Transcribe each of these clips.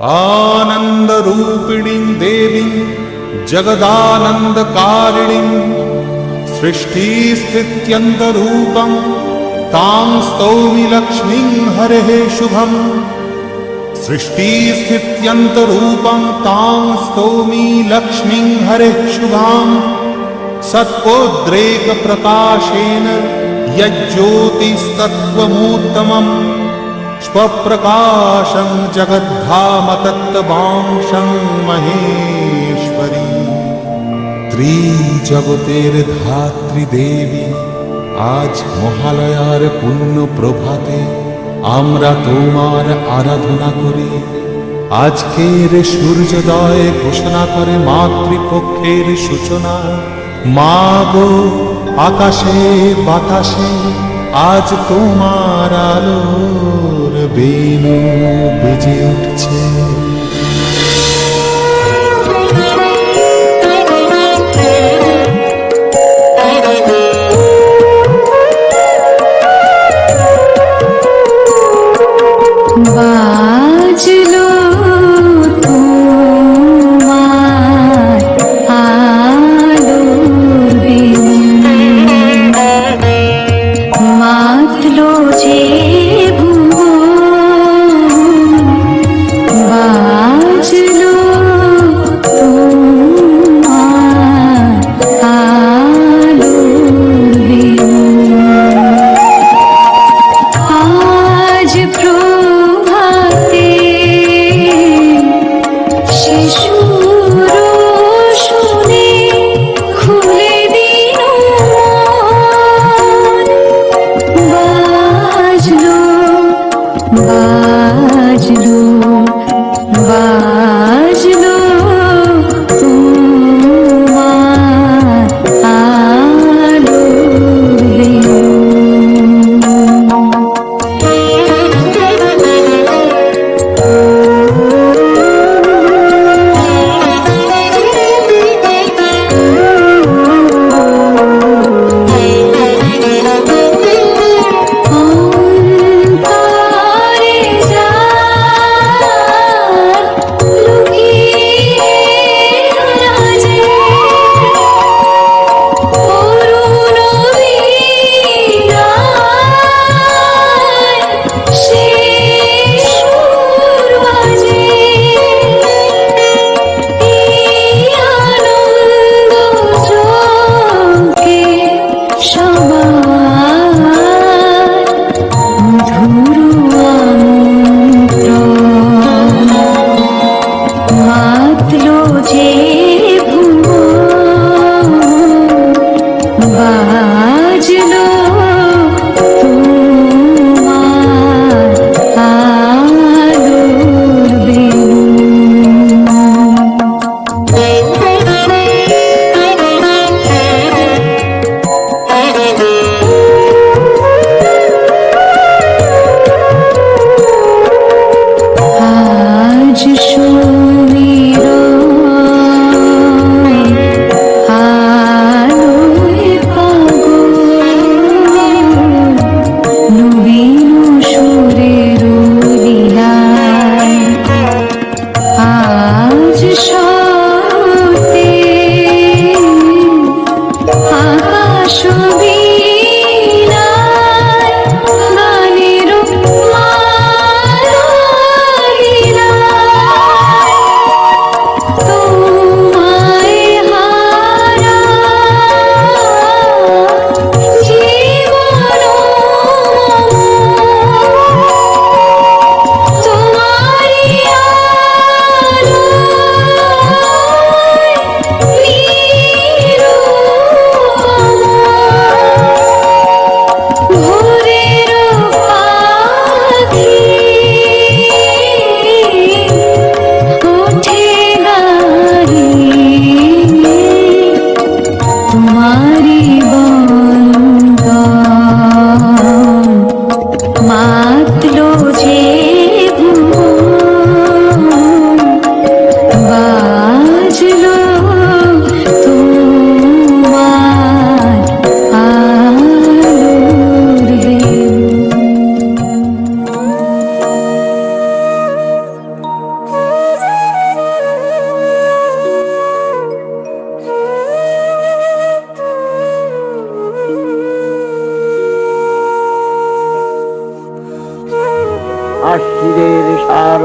आनन्दरूपिणीं देवीं जगदानन्दकारिणीं सृष्टिस्थित्यन्तरूपं तां स्तौमि लक्ष्मीं हरेः शुभम् सृष्टिस्थित्यन्तरूपं तां स्तौमि लक्ष्मीं हरेः शुभाम् सत्पोद्रेकप्रकाशेन यज्ज्योतिस्तत्त्वमूत्तमम् स्वप्रकाशं जगद्धाम तत्त्वांशं महेश्वरी त्रिजगतेर धात्री देवी आज মহালয়ার পুণ্য প্রভাতে আমরা তোমার আরাধনা করি। আজকের সূর্যোদয় ঘোষণা করে মাতৃপক্ষের সূচনা। মা গো আকাশে বাতাসে আজ তোমার আলোর বেণু বেজে উঠছে। বাজলো তোমার আলোর বেণু, মাতলো যে ভুবন, বাজলো তোমার আলোর বেণু। আজ বাজলো বাজলো তোমার আলোর বেণু। বাজলো তোমার আলোর বেণু। আজ সমীরণ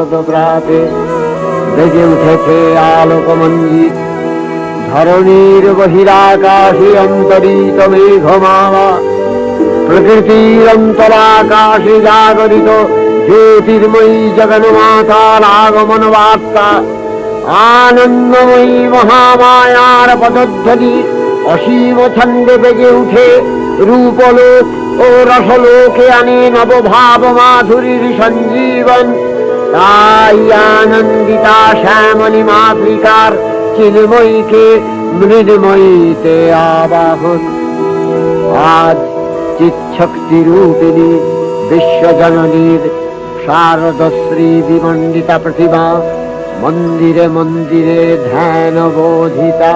শারদ প্রাতে বেজে উঠেছে আলোকমঞ্জিত। ধরণীর বহিরাকাশে অন্তরিত মেঘমালা, প্রকৃতির অন্তরাকাশে জাগরিত জ্যোতির্ময়ী জগন্মাতার আগমন বার্তা। আনন্দময়ী মহামায়ার পদধ্বনি অসীম ছন্দে বেজে উঠে রূপলোক ও রসলোকে আনে নবভাব মাধুরীর সঞ্জীবন। তাই আনন্দিতা শ্যামলী মাতৃকার চিন্ময়ীকে মৃন্ময়ীতে আবাহন। আজ চিৎশক্তি রূপিণী বিশ্বজননীর শারদশ্রী বিমণ্ডিতা প্রতিমা মন্দিরে মন্দিরে ধ্যান বোধিতা।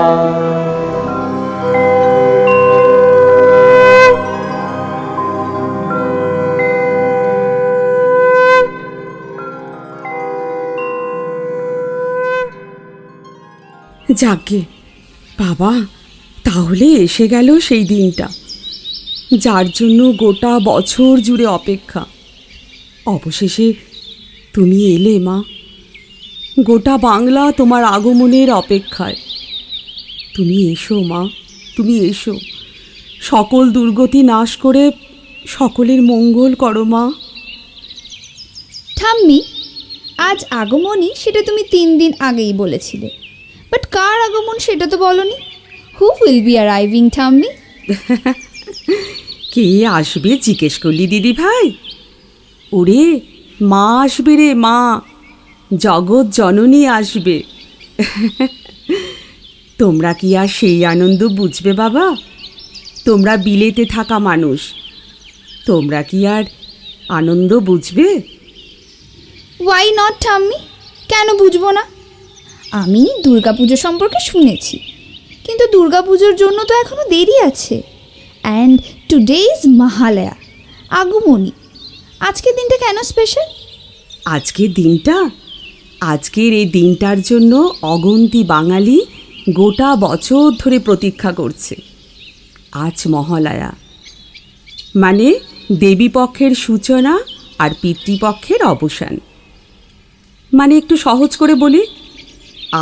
যাকে বাবা, তাহলে এসে গেল সেই দিনটা যার জন্য গোটা বছর জুড়ে অপেক্ষা। অবশেষে তুমি এলে মা। গোটা বাংলা তোমার আগমনের অপেক্ষায়। তুমি এসো মা, তুমি এসো। সকল দুর্গতি নাশ করে সকলের মঙ্গল করো মা। ঠাম্মি, আজ আগমনী সেটা তুমি 3 দিন আগেই বলেছিলে, বাট কার আগমন সেটা তো বলনি। হু উইল বি অ্যারাইভিং ঠাম্মি? কে আসবে জিজ্ঞেস করলি দিদি ভাই? ওরে মা আসবে রে মা, জগৎ জননী আসবে। তোমরা কি আর সেই আনন্দ বুঝবে বাবা? তোমরা বিলেতে থাকা মানুষ, তোমরা কি আর আনন্দ বুঝবে? ওয়াই নট ঠাম্মি, কেন বুঝবো না? আমি দুর্গাপুজো সম্পর্কে শুনেছি, কিন্তু দুর্গাপুজোর জন্য তো এখনো দেরি আছে। অ্যান্ড টুডে ইজ মহালয়া, আগমনী। আজকের দিনটা কেন স্পেশাল? আজকের দিনটা, আজকের এই দিনটার জন্য অগন্তি বাঙালি গোটা বছর ধরে প্রতীক্ষা করছে। আজ মহালয়া মানে দেবীপক্ষের সূচনা আর পিতৃপক্ষের অবসান। মানে একটু সহজ করে বলি,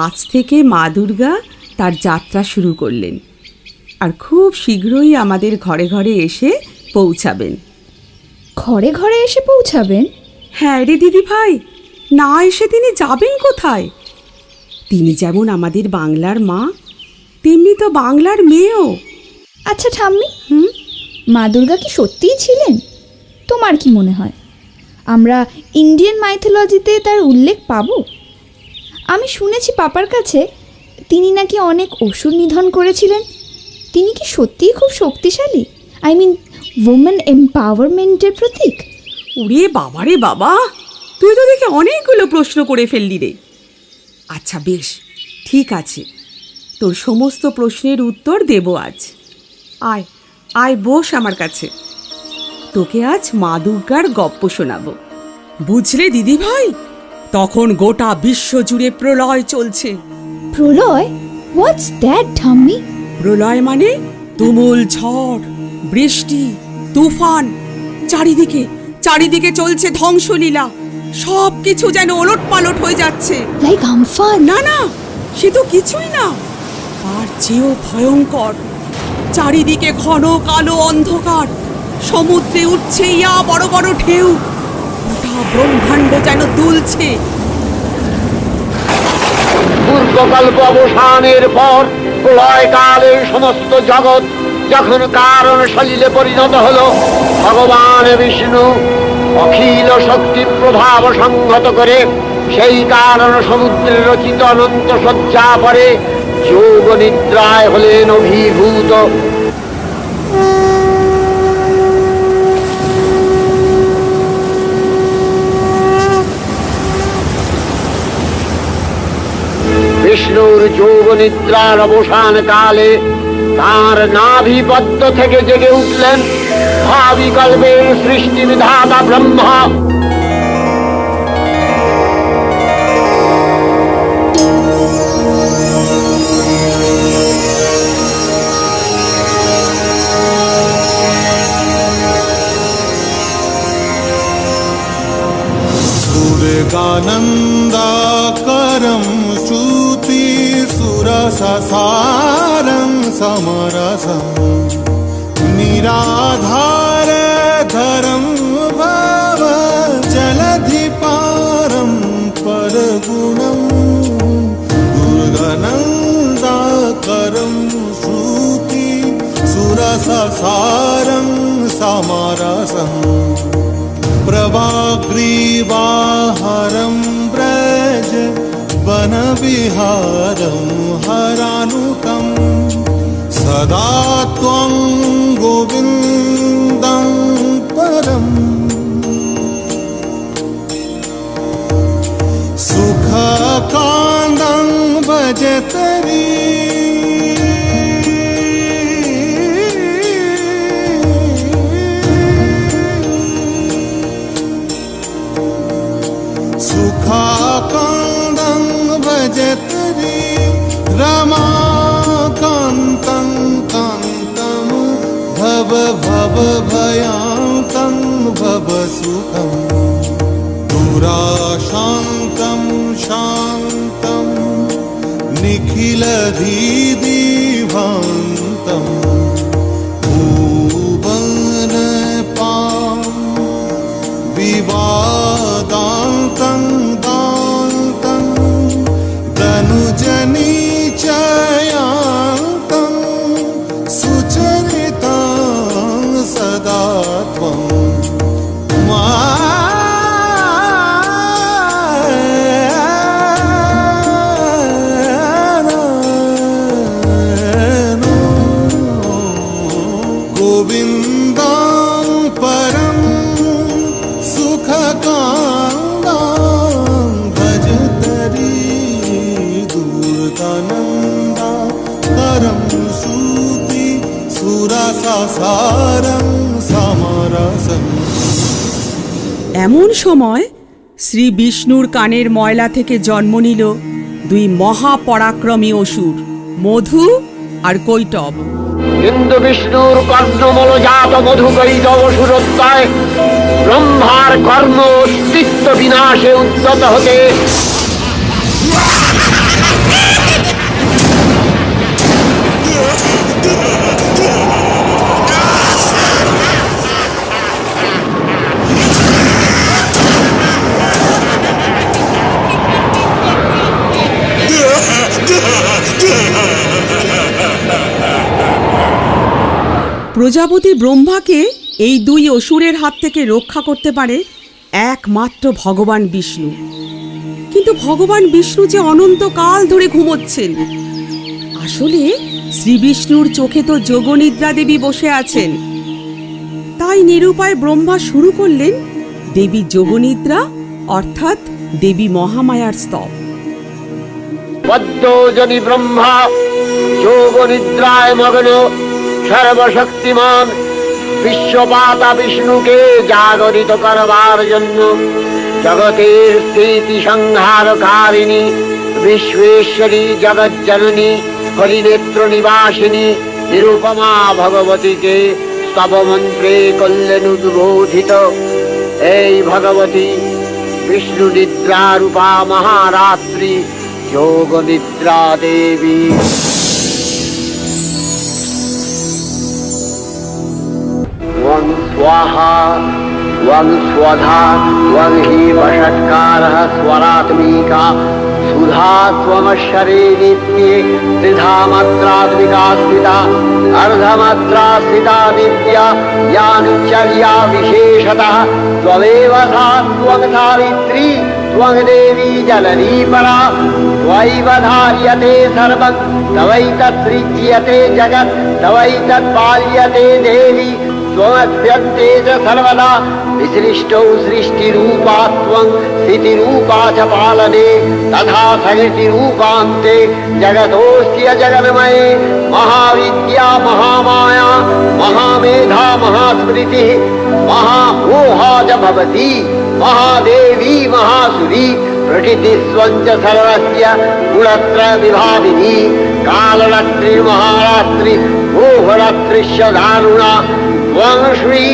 আজ থেকে মা দুর্গা তার যাত্রা শুরু করলেন, আর খুব শীঘ্রই আমাদের ঘরে ঘরে এসে পৌঁছাবেন। ঘরে ঘরে এসে পৌঁছাবেন? হ্যাঁ রে দিদি ভাই, না এসে তিনি যাবেন কোথায়? তিনি যেমন আমাদের বাংলার মা, তেমনি তো বাংলার মেয়েও। আচ্ছা ঠাম্মি, মা দুর্গা কি সত্যিই ছিলেন? তোমার কি মনে হয় আমরা ইন্ডিয়ান মাইথোলজিতে তার উল্লেখ পাবো? আমি শুনেছি পাপার কাছে তিনি নাকি অনেক অসুর নিধন করেছিলেন। তিনি কি সত্যিই খুব শক্তিশালী? আই মিন ওমেন এম্পাওয়ারমেন্টের প্রতীক? ওরে বাবা রে বাবা, তুই তো দেখে অনেকগুলো প্রশ্ন করে ফেললি রে। আচ্ছা বেশ, ঠিক আছে, তোর সমস্ত প্রশ্নের উত্তর দেব আজ। আয় আয়, বস আমার কাছে, তোকে আজ মা দুর্গার গপ্প শোনাবো। বুঝলে দিদি ভাই, তখন গোটা বিশ্ব জুড়ে প্রলয় চলছে। প্রলয়? হোয়াটস দ্যাট ঠাম্মি? প্রলয় মানে তুমুল ঝড়, বৃষ্টি, তুফান, চারিদিকে চারিদিকে চলছে ধ্বংসলীলা। সব কিছু যেন ওলটপালট হয়ে যাচ্ছে। Like Amphan? না না, সে তো কিছুই না, তার চেয়েও ভয়ঙ্কর। চারিদিকে ঘন কালো অন্ধকার, সমুদ্রে উঠছে ইয়া বড় বড় ঢেউ, গোটা ব্রহ্মাণ্ড যেন দুলছে। পূর্বকল্প অবসানের পর প্রলয়কালে সমস্ত জগৎ যখন কারণ সলিলে পরিণত হলো, ভগবান বিষ্ণু অখিল শক্তি প্রভাব সংহত করে সেই কারণ সমুদ্রে রচিত অনন্ত শয্যা পরে যোগ নিদ্রায় হলেন অভিভূত। বিষ্ণুর যোগ নিদ্রার অবসান কালে তার নাভিপদ্ম থেকে জেগে উঠলেন ভাবিকল্পের সৃষ্টি বিধাতা ব্রহ্মা। दुर्गानंद सुरससारं समरसं निराधारधरं भव जलधिपारं परगुणं दुर्गनन्दाकरं श्रुति सुरससारं समरसं प्रभाग्रीवाहरं व्रज वनविहारं हरानुकं सदा त्वं गोविन्दं परम् सुखकान्दं भजतरि सुखाकान्दं भजतरि रमाकान्तं कान्तं भव भव भयान्तं भव सुखं दुराशान्तं शान्तं निखिलधीदिवान्तं भुवनपां विवादान्तं दान्तं धनुजनीचयान्तं सुचरितं सदा त्वं गोविन्दं परं सुखकान्दं भजतरि दुर्गानन्दाकरं श्रुति सुरससारं समरसं। এমন সময় শ্রী বিষ্ণুর কানের ময়লা থেকে জন্ম নিল দুই মহাপরাক্রমী অসুর, মধু আর কৈটব। কিন্তু বিষ্ণুর কর্ণমূলজাত মধুকৈট অসুরত্বয় ব্রহ্মার কর্ম অস্তিত্ব বিনাশে উদ্যত হতে প্রজাপতি ব্রহ্মাকে এই দুই অসুরের হাত থেকে রক্ষা করতে পারে একমাত্র ভগবান বিষ্ণু। কিন্তু ভগবান বিষ্ণু যে অনন্তকাল ধরে ঘুমোচ্ছেন। আসলে শ্রী বিষ্ণুর চোখে তো যোগনিদ্রা দেবী বসে আছেন। তাই নিরুপায় ব্রহ্মা শুরু করলেন দেবী যোগনিদ্রা অর্থাৎ দেবী মহামায়ার স্তব। পদ্মজনী ব্রহ্মা যোগনিদ্রায় মগ্ন সর্বশক্তিমান বিশ্বমাতা বিষ্ণুকে জাগরিত করবার জন্য জগতের স্থিতি সংহারকারিণী বিশ্বেশ্বরী জগজ্জননী হরিনেত্র নিবাসিনী নিরুপমা ভগবতীকে স্তবমন্ত্রে করলেন উদ্বোধিত। এই ভগবতী বিষ্ণু নিদ্রা রূপা মহারাত্রি যোগনিদ্রা দেবী। वं स्वाहा वं स्वधा वं हि वषट्कारः स्वरात्मिका सुधा त्वमक्षरे नित्ये त्रिधा मात्रात्मिका स्थिता अर्धमात्रा स्थिता नित्या यानुचर्या विशेषतः त्वमेव सा त्वं सावित्री त्वं देवी जननी परा त्वयैव धार्यते सर्वं तवैतत्सृज्यते जगत् तवैतत्पाल्यते देवी त्वमस्यन्ते च सर्वदा विसृष्टौ सृष्टिरूपा त्वं स्थितिरूपा च पालने तथा सृष्टिरूपान्ते जगतोऽस्य जगन्मये महाविद्या महामाया महामेधा महास्मृतिः महामोहा च भवति महादेवी महासुरी प्रकृतिस्वञ्च सर्वस्य गुणत्रय विभाविनी कालरात्रि महारात्रि मोहरात्रिश्च दारुणा त्वं श्री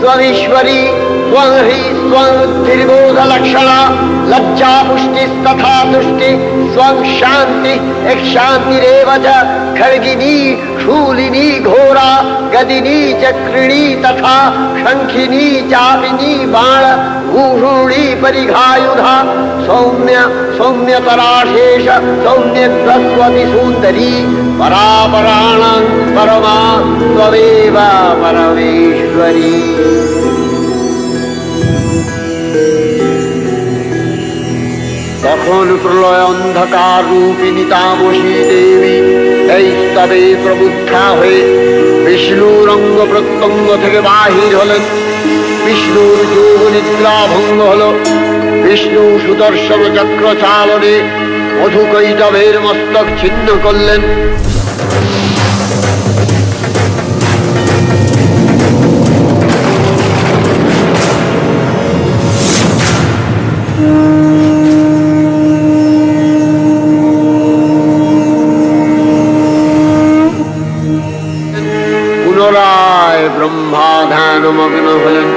त्वमीश्वरी त्वं हि स्वं बुद्धिर्बोधलक्षणा लज्जा पुष्टिस्तथा तुष्टि स्वं शान्ति एक शान्तिरेव च खड्गिनी शूलिनी घोरा गदिनी चक्रिणी तथा शंखिनी चापिनी बाण भूषुणी परिघायुधा सौम्य सौम्यतराशेष सौम्यत्वस्वति सुन्दरी परापराणां परमा त्वमेव परमेश्वरी। তখন প্রলয় অন্ধকার রূপিণী তামসী দেবী এই স্তবে প্রবুদ্ধা হয়ে বিষ্ণুর অঙ্গ প্রত্যঙ্গ থেকে বাহির হলেন। বিষ্ণুর যোগ নিদ্রা ভঙ্গ হল। বিষ্ণু সুদর্শন চক্র চালনে মধুকৈটবের মস্তক ছিন্ন করলেন। পুনরায় ব্রহ্মা ধ্যানমগ্ন হলেন।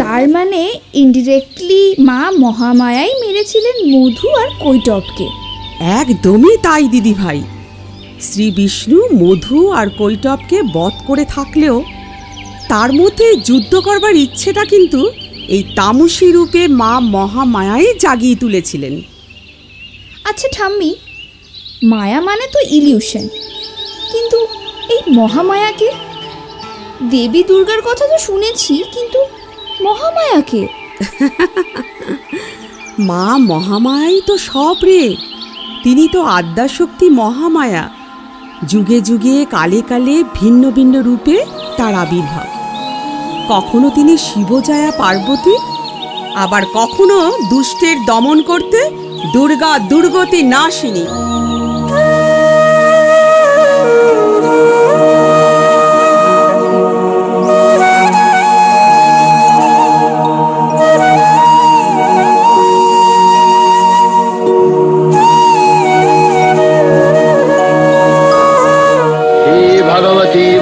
তার মানে ইনডিরেক্টলি মা মহামায়াই মেরেছিলেন মধু আর কৈটবকে। একদমই তাই দিদি ভাই। শ্রী বিষ্ণু মধু আর কৈটবকে বধ করে থাকলেও তার মধ্যে যুদ্ধ করবার ইচ্ছেটা কিন্তু এই তামসী রূপে মা মহামায়াই জাগিয়ে তুলেছিলেন। আচ্ছা ঠাম্মি, মায়া মানে তো ইলিউশন, কিন্তু এই মহামায়াকে? দেবী দুর্গার কথা তো শুনেছি, কিন্তু মহামায়াকে? মা মহামায়াই তো সব রে। তিনি তো আদ্যাশক্তি মহামায়া। যুগে যুগে কালে কালে ভিন্ন ভিন্ন রূপে তার আবির্ভাব। কখনো তিনি শিবজয়া পার্বতী, আবার কখনো দুষ্টের দমন করতে দুর্গা দুর্গতি নাশিনী।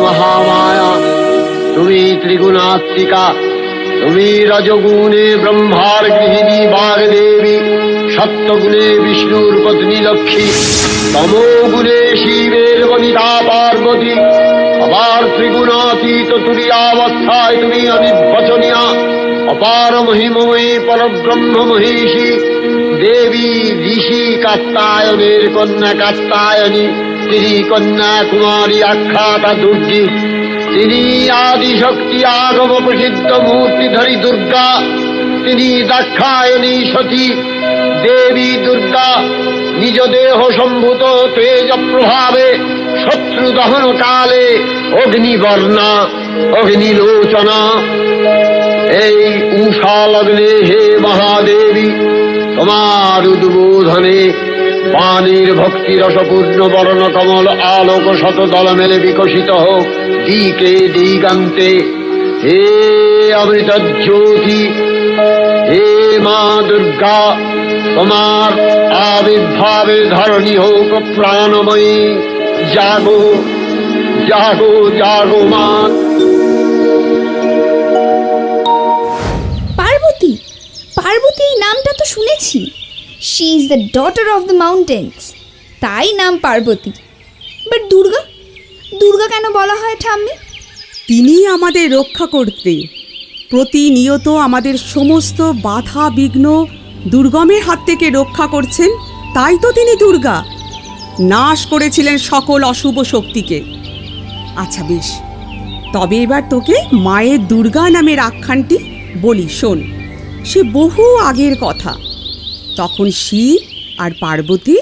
মহামায়া তুমি ত্রিগুণাত্মিকা, তুমি রজগুণে ব্রহ্মার গৃহিণী বাগদেবী, সত্যগুণে বিষ্ণুর পত্নী লক্ষ্মী, তমোগুণে শিবের বনিতা পার্বতী, আবার ত্রিগুণাতীত তুরীয়াবস্থায় তুমি অনির্বচনীয়া, অপার মহিমময়ী পরব্রহ্ম মহিষী দেবী, ঋষি কাত্তায়নের কন্যা কাত্তায়নী, তিনি কন্যা কুমারী আখ্যাতা দুর্গী, তিনি আদিশক্তি আগম প্রসিদ্ধ মূর্তিধরী দুর্গা, তিনি দাক্ষায়ণী সতী দেবী দুর্গা। নিজ দেহ সম্ভূত তেজ প্রভাবে শত্রু দহন কালে অগ্নিবর্ণা অগ্নিলোচনা। এই উষা লগ্নে হে মহাদেবী, তোমার উদ্বোধনে বাণীর ভক্তি রসপূর্ণ বর্ণ কমল আলোক শতদল মেলে বিকশিত হোক দিকে দিগান্তে। হে অমৃত জ্যোতি, হে মা দুর্গা, তোমার আবির্ভাবে ধরণী হোক প্রাণময়ী। জাগো জাগো জাগো মা। পার্বতী, পার্বতী এই নামটা তো শুনেছি। She is the daughter of the mountains, তাই নাম পার্বতী। বাট দুর্গা, দুর্গা কেন বলা হয় ঠাম্মি? তিনি আমাদের রক্ষা করতে প্রতিনিয়ত আমাদের সমস্ত বাধা বিঘ্ন দুর্গমের হাত থেকে রক্ষা করছেন, তাই তো তিনি দুর্গা। নাশ করেছিলেন সকল অশুভ শক্তিকে। আচ্ছা বেশ, তবে এবার তোকে মায়ের দুর্গা নামের আখ্যানটি বলি শোন। সে বহু আগের কথা। তখন শিব আর পার্বতী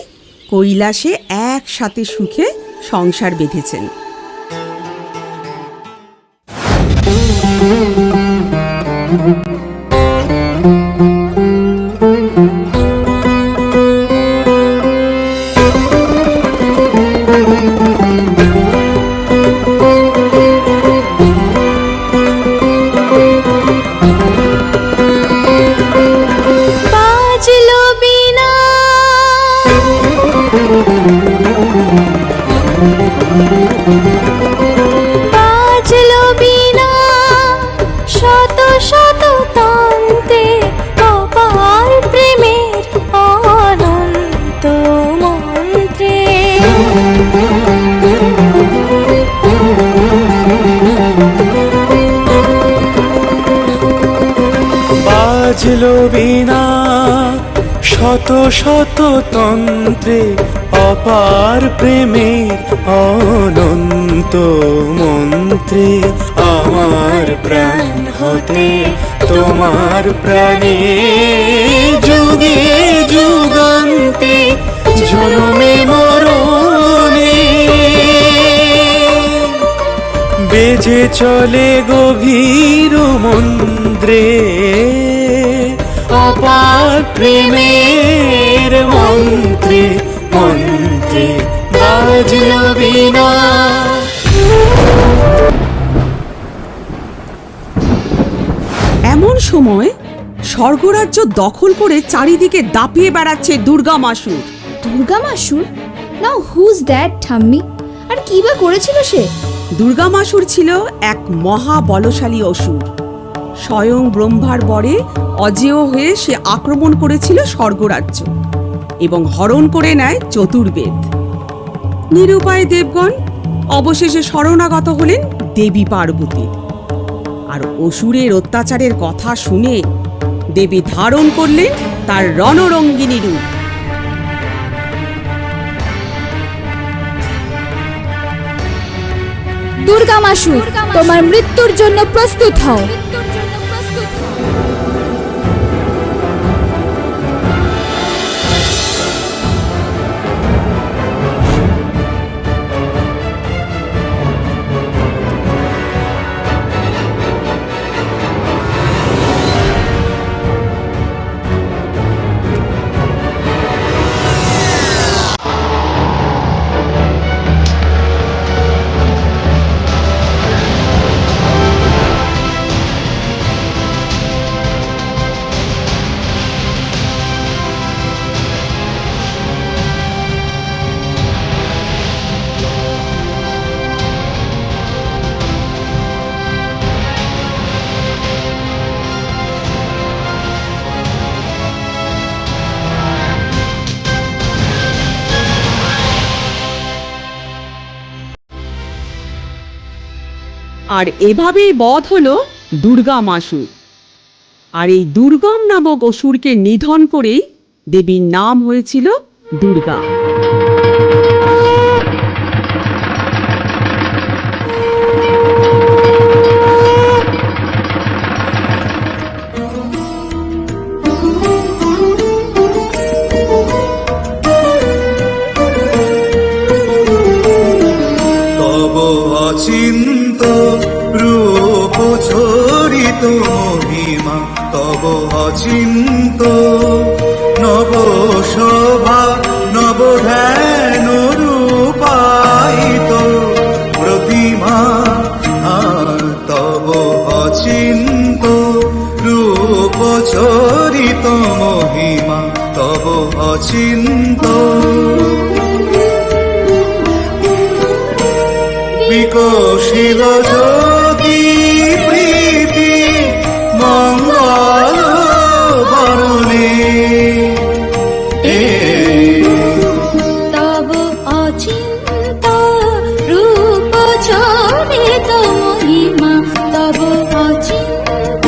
কৈলাসে একসাথে সুখে সংসার বেঁধেছেন। শত শত তন্ত্রে অপার প্রেমের অনন্ত মন্ত্রে আমার প্রাণ হতে তোমার প্রাণে যুগে যুগান্তে জনমে মরণে বেজে চলে গভীর মন্দ্রে অপার প্রেমের মন্ত্রে মন্ত্রে বাজল বীণা। এমন সময় স্বর্গরাজ্য দখল করে চারিদিকে দাপিয়ে বেড়াচ্ছে দুর্গা মাসুর। দুর্গা মাসুর? নাও হুজ দ্যাট ঠাম্মি? আর কি বা করেছিল সে? দুর্গা মাসুর ছিল এক মহা বলশালী অসুর। স্বয়ং ব্রহ্মার বরে অজেয় হয়ে সে আক্রমণ করেছিল স্বর্গরাজ্য এবং হরণ করে নেয় চতুর্বেদ। নিরুপায় দেবগণ অবশেষে শরণাগত হলেন দেবী পার্বতীর। আর অসুরের অত্যাচারের কথা শুনে দেবী ধারণ করলেন তার রণরঙ্গিনী রূপ। দুর্গা মাসুর, তোমার মৃত্যুর জন্য প্রস্তুত হও। আর এভাবেই বধ হলো দুর্গা মাসুর। আর এই দুর্গম নামক অসুরকে নিধন করেই দেবীর নাম হয়েছিল দুর্গা। তব অচিন্ত রূপ ছড়িত মহিমা, তব অচিন্ত নব শোভা নব ধ্যান রূপায়িত প্রতিমা। তব অচিন্ত রূপ ছড়িত মহিমা, তব অচিন্ত বিকশিল জ্যোতি প্রীতি মঙ্গল বরণে। তব অচিন্ত রূপ ছড়িত মহিমা, তব অচিন্ত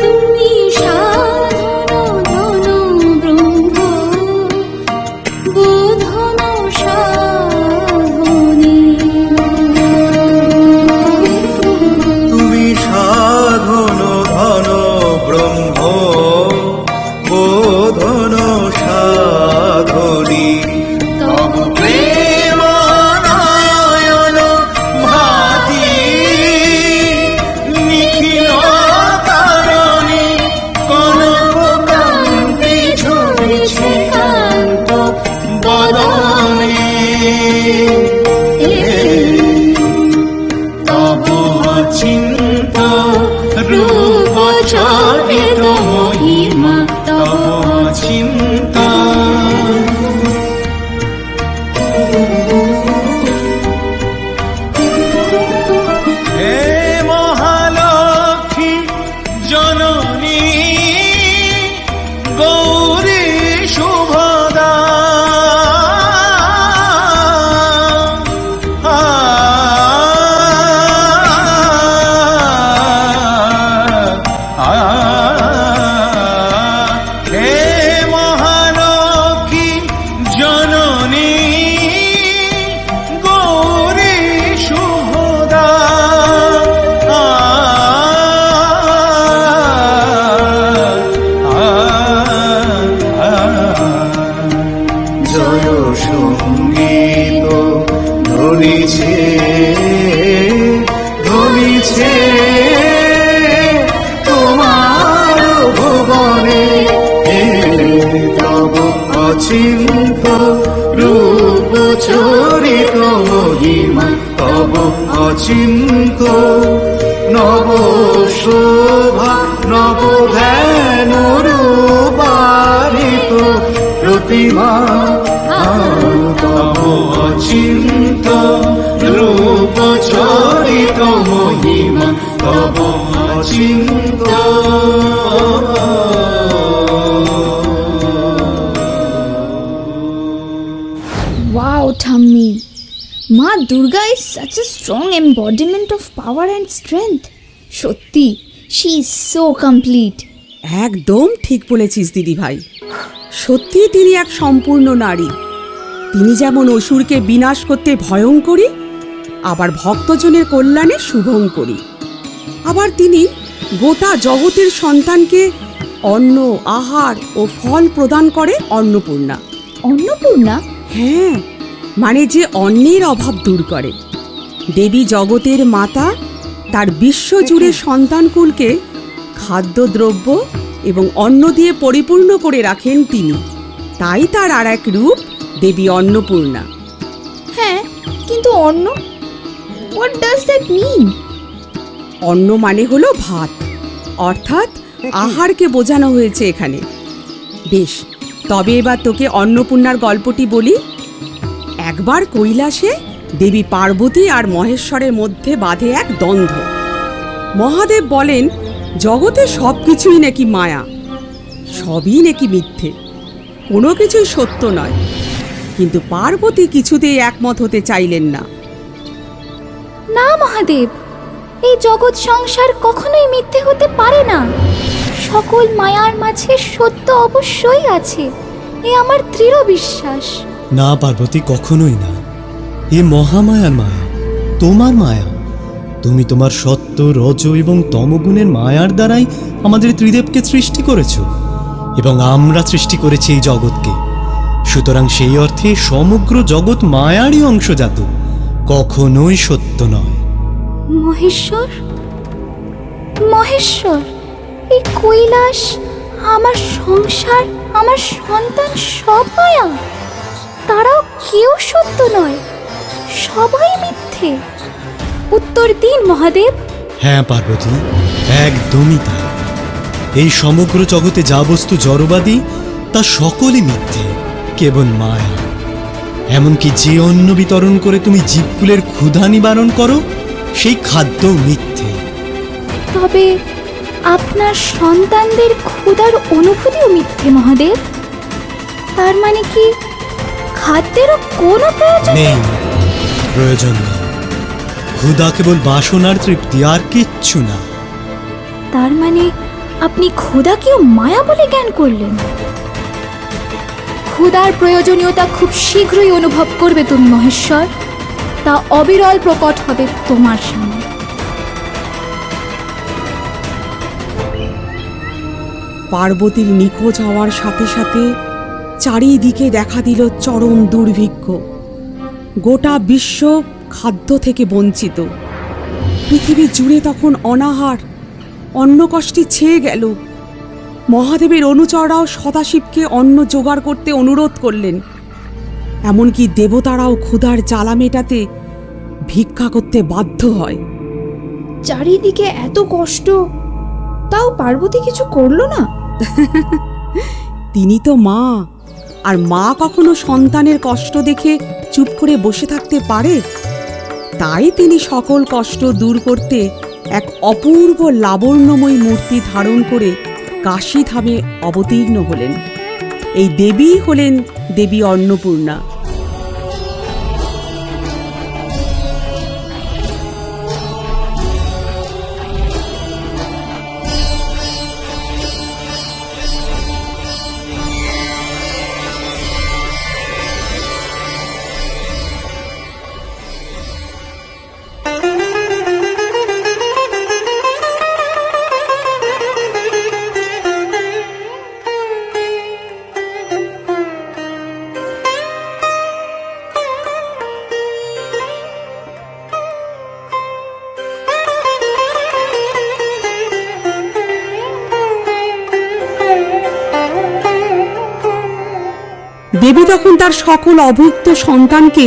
তুমি সাধন ব্রহ্ম বোধন অচিন্ত রূপ চরিত মহিমা তব অচিন্ত নব শোভা নব ধ্যান রূপারিত প্রতিমা তব অচিন্ত রূপ চরিত মহিমা তব Achinta Wow, Tummy. Ma Durga is such a strong embodiment of power and strength. Shotti, she is so complete. একদম ঠিক বলেছিস দিদি ভাই, সত্যি তিনি এক সম্পূর্ণ নারী। তিনি যেমন অসুরকে বিনাশ করতে ভয়ঙ্করী, আবার ভক্তজনের কল্যাণে শুভঙ্করী। আবার তিনি গোটা জগতের সন্তানকে অন্ন, আহার ও ফল প্রদান করে অন্নপূর্ণা। অন্নপূর্ণা? হ্যাঁ, মানে যে অন্নের অভাব দূর করে। দেবী জগতের মাতা তার বিশ্বজুড়ে সন্তানকুলকে খাদ্যদ্রব্য এবং অন্ন দিয়ে পরিপূর্ণ করে রাখেন তিনি। তাই তার আর এক রূপ দেবী অন্নপূর্ণা। হ্যাঁ, কিন্তু অন্ন? What does that mean? অন্ন মানে হলো ভাত, অর্থাৎ আহারকে বোঝানো হয়েছে এখানে। বেশ, তবে এবার তোকে অন্নপূর্ণার গল্পটি বলি। একবার কৈলাসে দেবী পার্বতী আর মহেশ্বরের মধ্যে বাধে এক দ্বন্দ্ব। মহাদেব বলেন জগতে সব কিছুই নাকি মায়া, সবই নাকি মিথ্যে, কোনো কিছুই সত্য নয়। কিন্তু পার্বতী কিছুতেই একমত হতে চাইলেন না। না মহাদেব, এই জগৎ সংসার কখনোই মিথ্যে হতে পারে না। সকল মায়ার মাঝে সত্য অবশ্যই আছে, এ আমার দৃঢ় বিশ্বাস। না পার্বতী, কখনোই না। এ মহামায়ার মায়া, তোমার মায়া। তুমি তোমার সত্য, রজ এবং তমগুণের মায়ার দ্বারাই আমাদের ত্রিদেবকে সৃষ্টি করেছ, এবং আমরা সৃষ্টি করেছি এই জগৎকে। সুতরাং সেই অর্থে সমগ্র জগৎ মায়ারই অংশজাত, কখনোই সত্য নয়। মহেশ্বর, মহেশ্বর, এই কৈলাস, আমার সংসার, আমার সন্তান সব মায়া। তারাও কেউ সত্য নয়, সবাই মিথ্যে। উত্তর দিন মহাদেব। হ্যাঁ পার্বতী, একদমই তাই। এই সমগ্র জগতে যা বস্তু জড়বাদী তা সকলই মিথ্যে, কেবল মায়া। এমনকি যে অন্ন বিতরণ করে তুমি জীবকুলের ক্ষুধা নিবারণ করো, সেই খাদ্যও মিথ্যে। তবে আপনার সন্তানদের ক্ষুধার অনুভূতিও মিথ্যে মহাদেব। তার মানে কি খাদ্যেরও কোনো প্রয়োজন নেই? প্রয়োজন নেই। ক্ষুধা কেবল বাসনার তৃপ্তি, আর কিচ্ছু না। তার মানে আপনি ক্ষুধাকেও মায়া বলে জ্ঞান করলেন। ক্ষুধার প্রয়োজনীয়তা খুব শীঘ্রই অনুভব করবে তুমি মহেশ্বর, তা অবিরল প্রকট হবে তোমার সামনে। পার্বতীর নিখোঁজ হওয়ার সাথে সাথে চারিদিকে দেখা দিল চরম দুর্ভিক্ষ। গোটা বিশ্ব খাদ্য থেকে বঞ্চিত। পৃথিবী জুড়ে তখন অনাহার, অন্নকষ্টে ছেয়ে গেল। মহাদেবের অনুচররাও সদাশিবকে অন্ন জোগাড় করতে অনুরোধ করলেন। এমনকি দেবতারাও ক্ষুধার জ্বালা মেটাতে ভিক্ষা করতে বাধ্য হয়। চারিদিকে এত কষ্ট, তাও পার্বতী কিছু করলো না? তিনি তো মা, আর মা কখনো সন্তানের কষ্ট দেখে চুপ করে বসে থাকতে পারে? তাই তিনি সকল কষ্ট দূর করতে এক অপূর্ব লাবণ্যময়ী মূর্তি ধারণ করে কাশী ধামে অবতীর্ণ হলেন। এই দেবী হলেন দেবী অন্নপূর্ণা। দেবী তখন তার সকল অভুক্ত সন্তানকে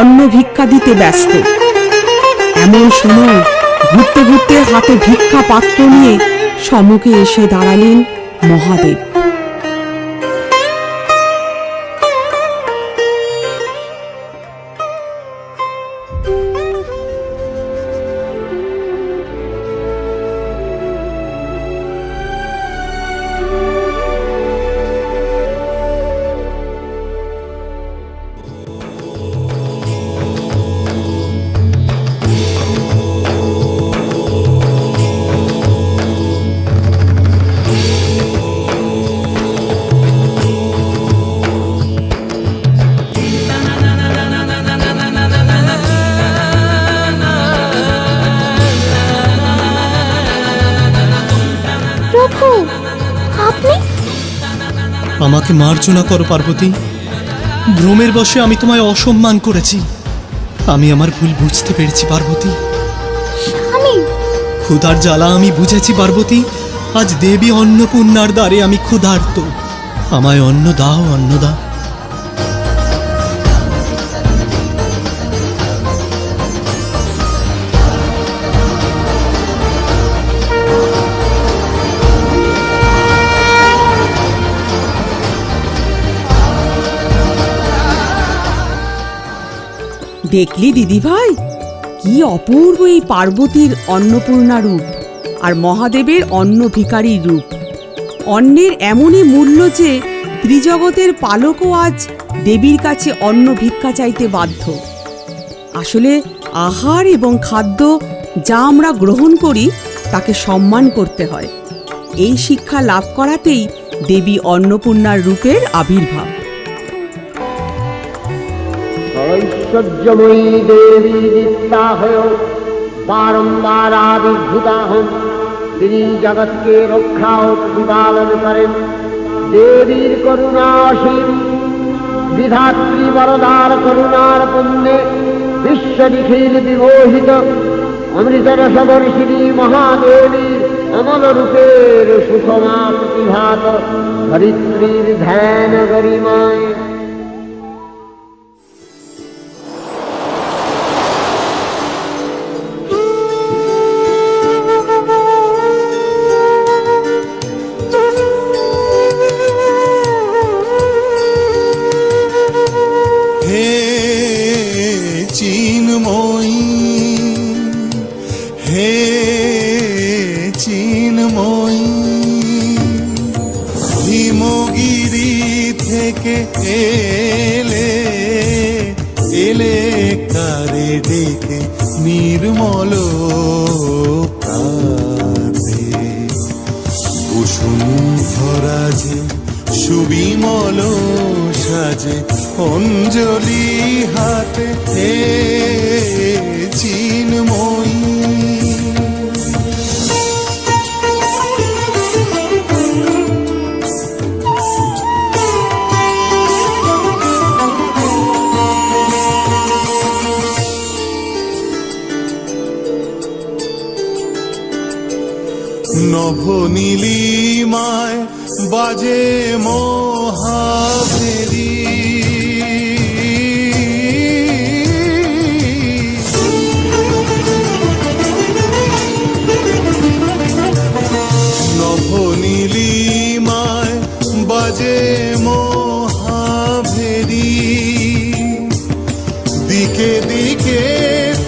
অন্ন ভিক্ষা দিতে ব্যস্ত। এমন সময় ঘুরতে ঘুরতে হাতে ভিক্ষা পাত্র নিয়ে সম্মুখে এসে দাঁড়ালেন মহাদেব। প্রভু, আপনি? আমাকে মার্জনা করো পার্বতী। ভ্রমের বশে আমি তোমায় অসম্মান করেছি। আমি আমার ভুল বুঝতে পেরেছি পার্বতী। স্বামী, ক্ষুধার জ্বালা আমি বুঝেছি পার্বতী। আজ দেবী অন্নপূর্ণার দ্বারে আমি ক্ষুধার্ত। আমায় অন্ন দাও, অন্ন দাও। দেখলি দিদি ভাই, কি অপূর্ব এই পার্বতীর অন্নপূর্ণা রূপ আর মহাদেবের অন্ন ভিখারির রূপ। অন্নের এমনই মূল্য যে ত্রিজগতের পালকও আজ দেবীর কাছে অন্ন ভিক্ষা চাইতে বাধ্য। আসলে আহার এবং খাদ্য যা আমরা গ্রহণ করি তাকে সম্মান করতে হয়। এই শিক্ষা লাভ করাতেই দেবী অন্নপূর্ণার রূপের আবির্ভাব। ঐশ্বর্যময়ী দেবী নিত্যা হয়েও বারম্বার আবির্ভূতা হন। তিনি জগৎকে রক্ষা ও প্রতিপালন করেন। দেবীর করুণা অসীম। বিধাত্রী বরদার করুণার পুণ্যে বিশ্ব নিখিল বিমোহিত অমৃতরস বর্ষিণী মহাদেবীর অমল রূপের সুষমা প্রতিভাত ধরিত্রীর ধ্যান গরিমায়। হিমগিরি থেকে এলে এলে কারে ডেকে নির্মল প্রাতে বসুন্ধরা যে সুবিমল সাজে অঞ্জলি হাতে হে চিন্ময়ী। নভনীলিমায় বাজে মহাভেরি নভনীলিমায় বাজে মহাভেরি দিকে দিকে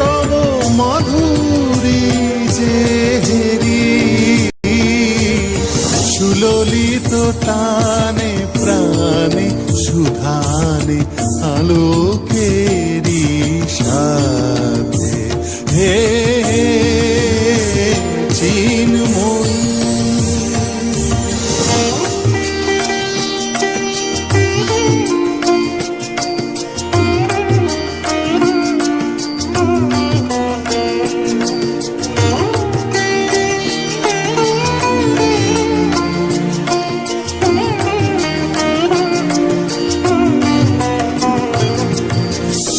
তব মধুরী যে সুললিত টানে প্রাণে সুধানে আলোকেরি সাথে হে চিন্ময়ী।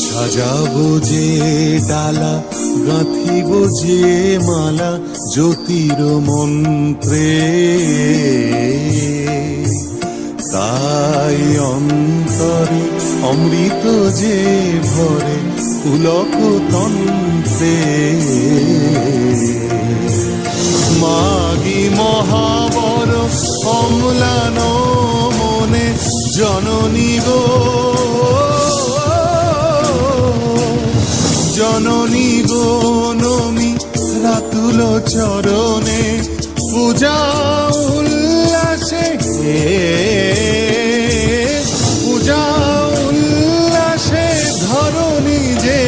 সাজাবো যে ডালা গাঁথিব যে মালা জ্যোতির মন্ত্রে তাই অন্তরে অমৃত যে ভরে পুলক তন্ত্রে মাগি মহাবর অম্লান মনে জননী গো জননী গো নমি রাতুল চরণে পূজা উল্লাসে পূজা উল্লাসে ধরণী যে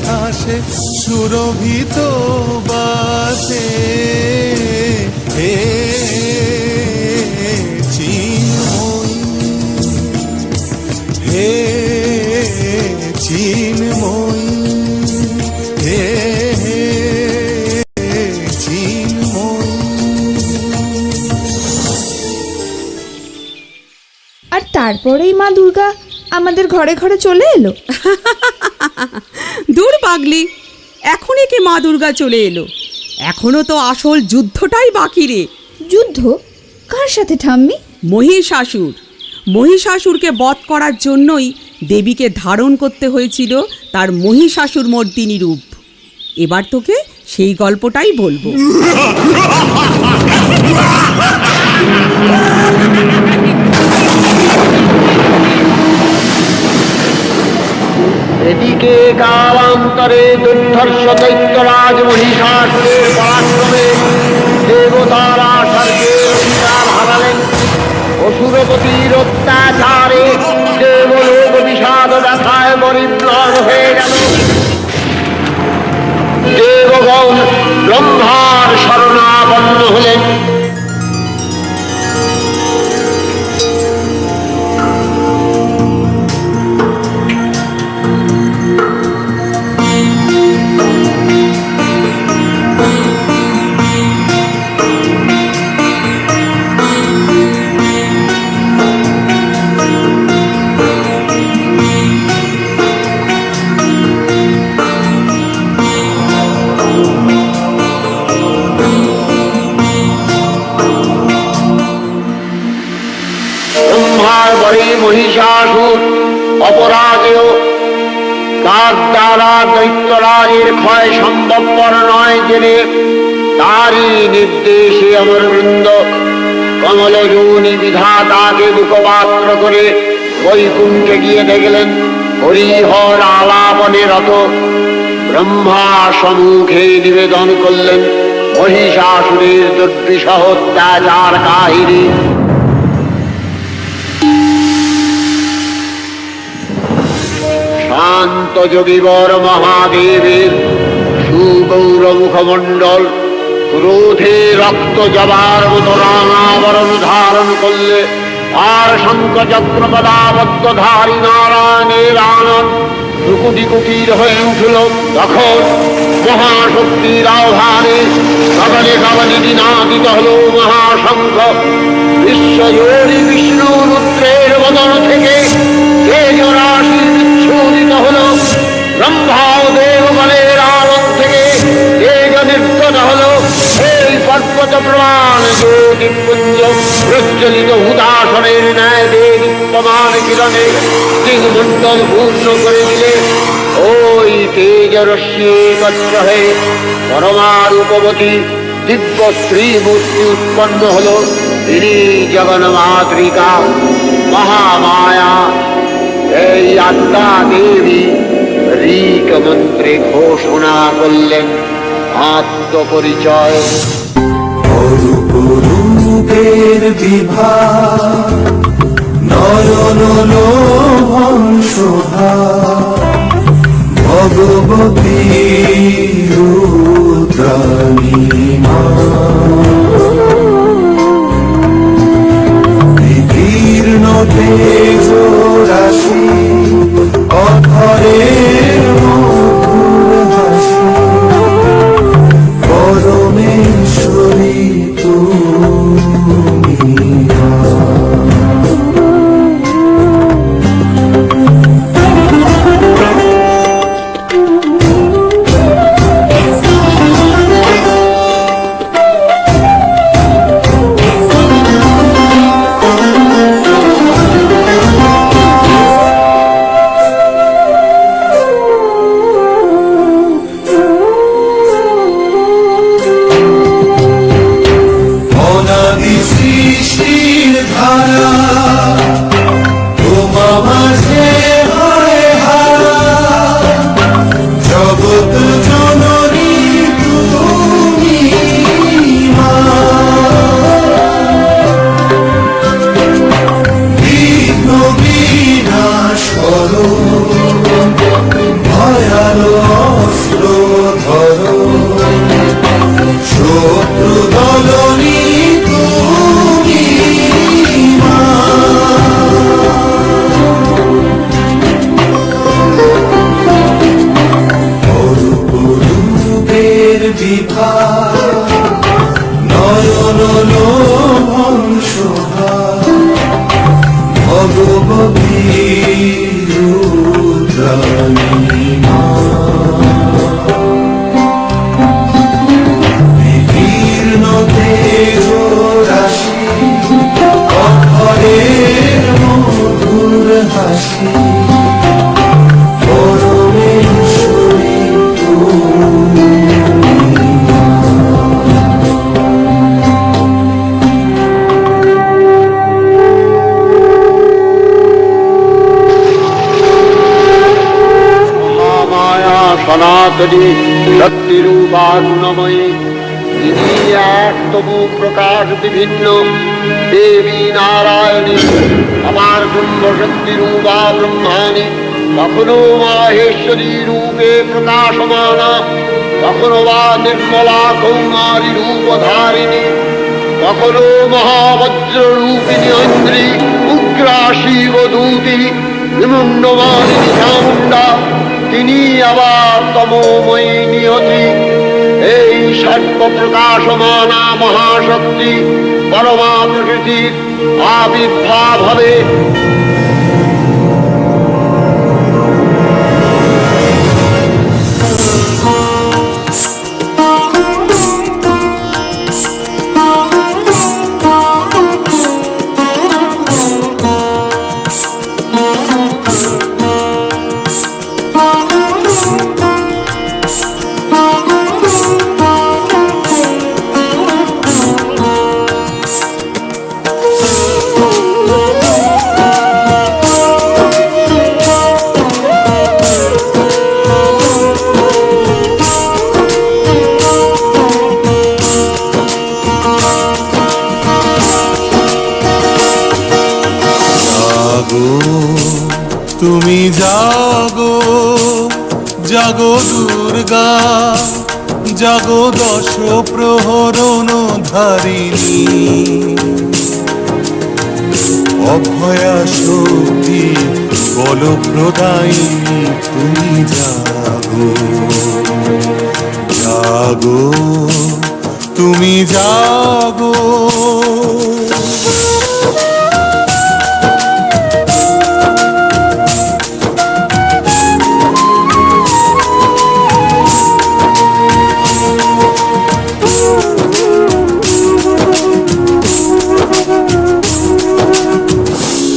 হাসে সুরভিত বাসে হে চিন্ময়ী হে চিন্ময়ী হে চিন্ময়ী। আর তারপরেই মা দুর্গা আমাদের ঘরে ঘরে চলে এলো। দূর পাগলি, এখনই কি মা দুর্গা চলে এলো? এখনো তো আসল যুদ্ধটাই বাকি রে। যুদ্ধ কার সাথে ঠাম্মি? মহিষাসুর। মহিষাসুরকে বধ করার জন্যই দেবীকে ধারণ করতে হয়েছিল তার মহিষাসুর মর্দিনী রূপ। এবার তোকে সেই গল্পটাই বলবো। এদিকে কালান্তরে দুর্ধর্ষ দৈত্যরাজ মহিষাসুরের পরাক্রমে দেবতারা স্বর্গের অধিকার হারালেন। অসুরপতির অত্যাচারে দেবলোক বিষাদ ব্যথায় পরিম্লান হয়ে গেল। দেবগণ ব্রহ্মার শরণাপন্ন হলেন। মহিষাসুর অপরাজেয়, তার দ্বারা দৈত্যরাজের ক্ষয় সম্ভবপর নয় জেনে তারই নির্দেশে অমরবৃন্দ কমলযোনি বিধাতাকে মুখপাত্র করে বৈকুণ্ঠে গিয়ে দেখলেন হরিহর আলাপনে রত। ব্রহ্মা সম্মুখে নিবেদন করলেন মহিষাসুরের দুর্বিষহ অত্যাচার কাহিনী। শান্ত যোগীবর মহাদেবের সুগৌর মুখমণ্ডল ক্রোধে রক্ত জবার মতো রাঙাবরণ ধারণ করলে আর শঙ্খ চক্র পদাবদ্ধ ধারী নারায়ণের আনন্দ দুকুটি কুটির হয়ে উঠল। তখন মহাশক্তির আহ্বানে কবলে কবলে দিনাদিত হল মহাশঙ্খ। বিশ্বজোড়ী বিষ্ণু রুদ্রের বদন থেকে তেজরাশি বিচ্ছুরিত হল। ব্রহ্মা ও দেবগণের আনন্দ থেকে তেজ নির্গত হল। এই পর্বত প্রমাণ জ্যোতিপুঞ্জ প্রজ্বলিত হুদাসনের ন্যায় দীপ্তমান কিরণে দিগমণ্ডল পূর্ণ করে দিলে ওই তেজরশ্মি একত্র হয়ে পরমারূপবতী দিব্য শ্রী মূর্তি উৎপন্ন হল। তিনি জগন্মাতৃকা মহামায়া। এই আত্মা দেবী ঋক মন্ত্রে ঘোষণা করলেন আত্মপরিচয়। রূপের বিভাগ নয়ন লোভন শোভা ভগবতী রুদ্রাণী মা। বিদীর্ণ তেজ রাশি অধরের মধুর হাসি পরমেশ্বরী তুমি মা। মনোলোভন শোভা ভগবতী রুদ্রাণী মা বিদীর্ণ তেজ রাশি অক্ষরের মধুর হাসি পরমেশ্বরী তুমি। মহামায়া সনাতনী শক্তিরূপা গুণময়ী তিনি একতমু প্রকাশ বিভিন্ন দেবী নারায়ণী আমার কুম্ভ শক্তিরূপা ব্রহ্মাণী কখনো মাহেশ্বরী রূপে প্রকাশমানা কখনো বা নির্মলা কৌমারী রূপধারিণী কখনো মহাবজ্র রূপিণী ঐন্দ্রী উগ্রা শিবদূতি বিমুণ্ডমালিনী চামুণ্ডা তিনি আবার তমোময়ী নিয়তি এই সর্ব প্রকাশমানা মহাশক্তি পরমা প্রকৃতির আবির্ভাব হবে জাগো তুমি জাগো জাগো দুর্গা জাগো দশ প্রহরণ ধারিণী অভয়া শক্তি বল প্রদায়িনী তুমি জাগো জাগো তুমি জাগো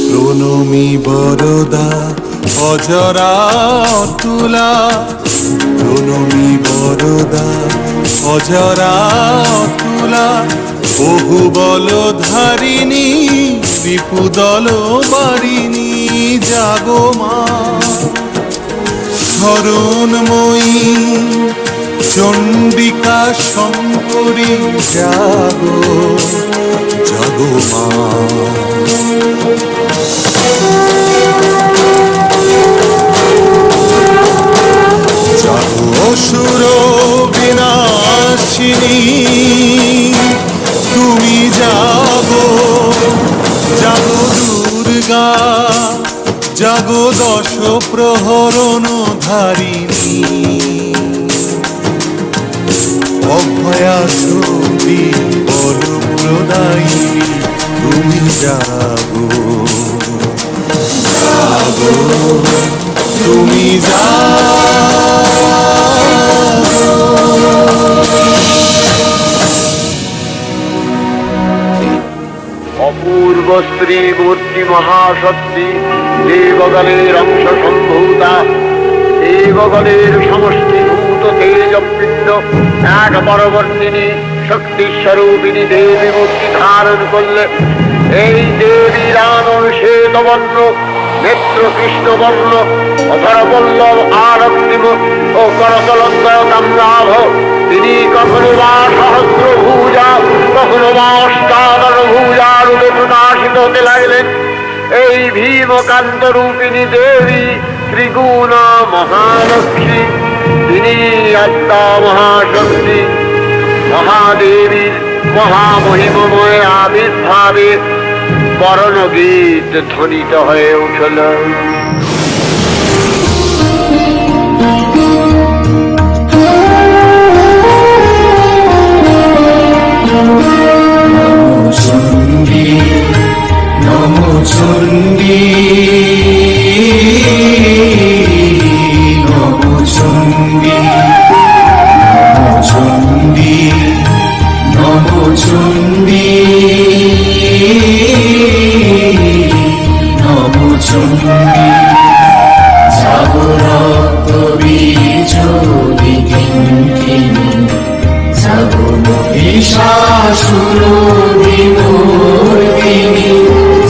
প্রণমী বরদা অজরা অতুলা প্রণমী বরদা অজরা অতুলা বহু বল ধারিণী রিপুদল বারিণী জাগো মা শরণময়ী চণ্ডিকা শঙ্করী জাগো জাগো মা জাগো অসুর বিনাশিনী তুমি জাগো জাগো দুর্গা জাগো দশ প্রহরণ ধারিণী অভয়া শক্তি বল প্রদায়িনী তুমি জাগো জাগো তুমি অপূর্ব স্ত্রী মূর্তি মহাশক্তি দেবগণের অংশ সম্ভূতা দেবগণের সমষ্টিভূত তেজপিণ্ড এক পরবর্তিনী শক্তি স্বরূপিণী দেবী মূর্তি ধারণ করলে এই দেবীর আনন শ্বেতবর্ণ নেত্র কৃষ্ণবর্ণ অধরপল্লব আরক্তিম ও করতলদ্বয় কাম্রাভ তিনি কখনো বা সহস্র ভূজা কখনো বা অষ্টাদশ ভূজা রূপে প্রকাশিত হতে লাগলেন এই ভীমকান্ত রূপিণী দেবী ত্রিগুণ মহালক্ষ্মী তিনি আত্মা মহাশক্তি মহাদেবীর মহামহিমময় আবির্ভাবে বরণগীত ধ্বনিত হয়ে উঠল। চণ্ডী নম চণ্ডী নম চণ্ডী নম চণ্ডী জাগরত বীজ কিঙ্কিনী জাগো মহিষাসুর বিমর্দিনী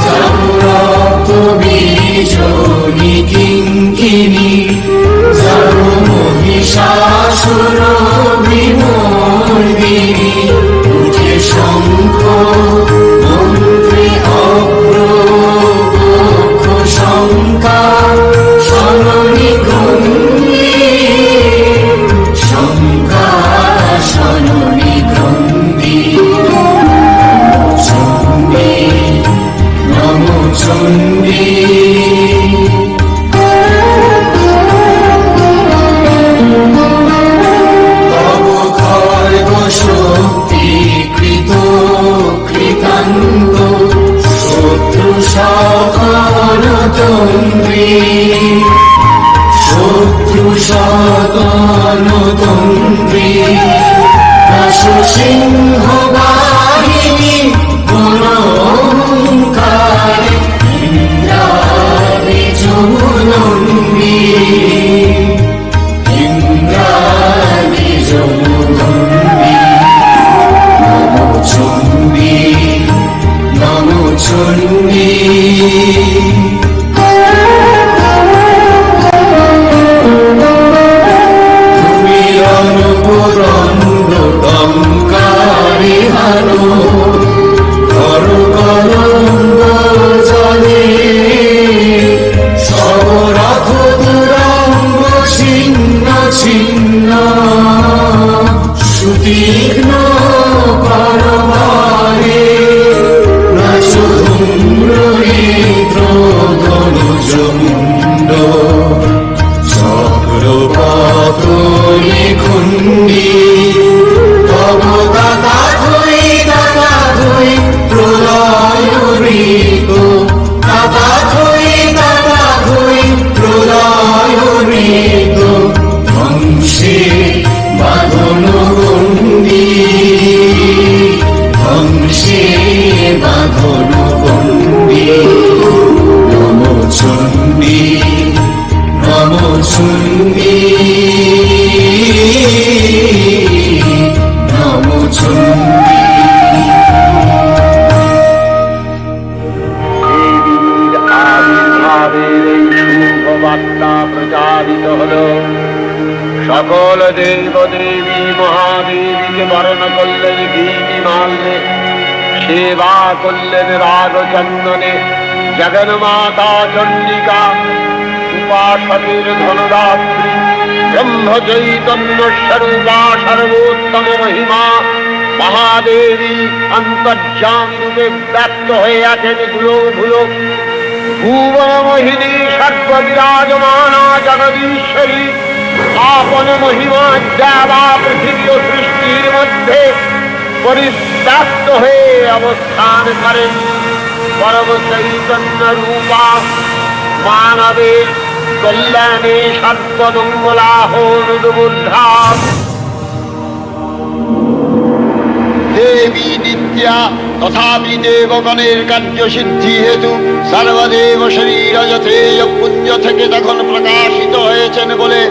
জাগরত বীজ কিঙ্কিনী জাগো মহিষাসুর বিমর্দিনী উঠে শঙ্খ মন্ত্রে অগ্র শঙ্কা শরণী গঙ্গী শঙ্কা শরণী গঙ্গী চণ্ডী নম চণ্ডী তব খর্গ শক্তি কৃত কৃতান্ত শত্রু সকলতন্ত্রী শত্রু সকলতন্ত্রী দশ সিংহ বাহিনী গণকারে ইন্দ্রাণী যমুনন্দী ইন্দ্রাণী যমুনন্দী নম চণ্ডী নম চণ্ডী তুমি অনুপুরন্দ টঙ্কারি হারো কর করঙ্গ জলে সবরথ দুরঙ্গ ছিন্ন ছিন্ন সুতীক্ষ্ণ পরমারে ধনুজমুণ্ড চক্রপতলি খুন্ডি তব দাতা ধুই প্রলয় ঋত দাতা ধুই প্রলয় ঋত ধ্বংসে বাঁধন গণ্ডি ধ্বংসে বাঁধন গণ্ডি নম চণ্ডী নম চণ্ডী নম চণ্ডী দেবীর আবির্ভাবের এই শুভ বার্তা প্রচারিত হল। সকল দেব দেবী মহাদেবীকে বরণ করলেন গীতি মাল্যে, সেবা করলেন রাগচন্দনে। জগন্মাতা চণ্ডিকা উপাসকের ধনদাত্রী, ব্রহ্ম চৈতন্য স্বরূপা সর্বোত্তম মহিমা মহাদেবী অন্তর্যামী রূপে ব্যক্ত হয়ে আছেন ধুলো ধুলো। ভুবন মোহিনী সর্ববিরাজমানা জগদীশ্বরী আপন মহিমা দেবা পৃথিবী ও সৃষ্টির মধ্যে পরিব্যাপ্ত হয়ে অবস্থান করেন। পরম চৈতন্য রূপা মানবের কল্যাণে সর্বমঙ্গলাহনুদ্বুদ্ধা দেবী নিত্যা, তথাপি দেবগণের কার্যসিদ্ধি হেতু সর্বদেব শরীর যথেয় পুঞ্জ থেকে তখন প্রকাশিত হয়েছেন বলে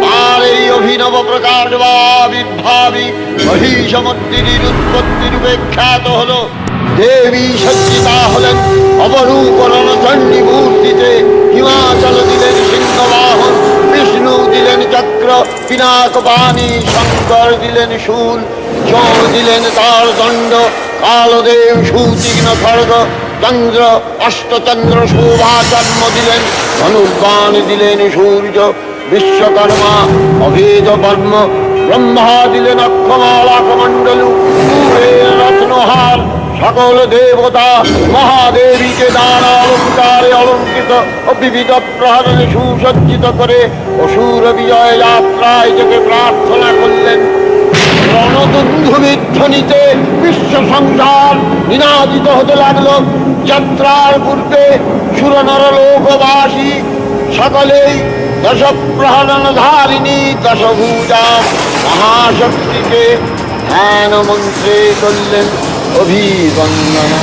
তার এই অভিনব প্রকাশ বা আবির্ভাবী মহিষমর্দিনীর উৎপত্তি রূপে খ্যাত হল। দেবী সজ্জিতা হলেন অপরূপ রণচণ্ডী মূর্তিতে। হিমাচল দিলেন সিংহবাহন, বিষ্ণু দিলেন চক্র পিনাক পানি, শঙ্কর দিলেন শূল, যম দিলেন তার দণ্ড, কালদেব সুতীক্ষ্ণ খড়গ, চন্দ্র অষ্টচন্দ্র শোভা জন্ম দিলেন, ধনুর্বাণ দিলেন সূর্য, বিশ্বকর্মা অভেদ বর্ম, ব্রহ্মা দিলেন অক্ষমালা কমণ্ডলু, রত্নহার। সকল দেবতা মহাদেবীকে নানা অলঙ্কারে অলঙ্কৃত ও বিবিধ প্রহরণে সুসজ্জিত করে অসুর বিজয় যাত্রায় থেকে প্রার্থনা করলেন। রণদুন্ধুবির ধ্বনিতে বিশ্ব সংসার নিনাদিত হতে লাগলো। যাত্রার পূর্বে সুরনর লোকবাসী সকলেই দশ প্রহরণ ধারিণী দশভূজা মহাশক্তিকে ধ্যান মন্ত্রে করলেন অভিবন্দনা।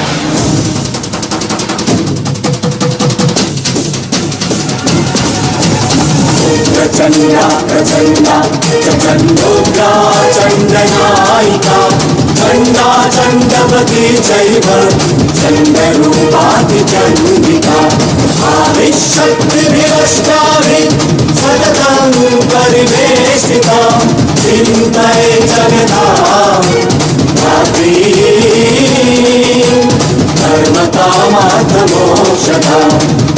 प्रचण्डा प्रचण्डा चण्डोग्रा चण्डनायिका चण्डा चण्डवती चैव चण्डरूपातिचण्डिका आविशक्तिभिरष्टाभिः सततं परिवेशिता चिन्तये जगतां धात्रीं धर्मकामार्थमोक्षदा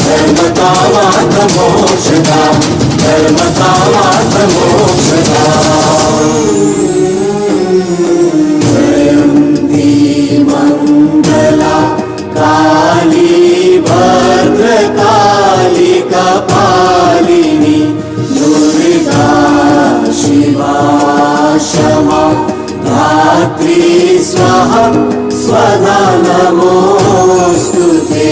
धर्मकामार्थमोक्षदा धर्मकामार्थमोक्षदा। जयन्ती मङ्गला काली भद्रकाली कपालिनी दुर्गा शिवा क्षमा धात्री स्वाहा स्वधा नमोऽस्तु ते।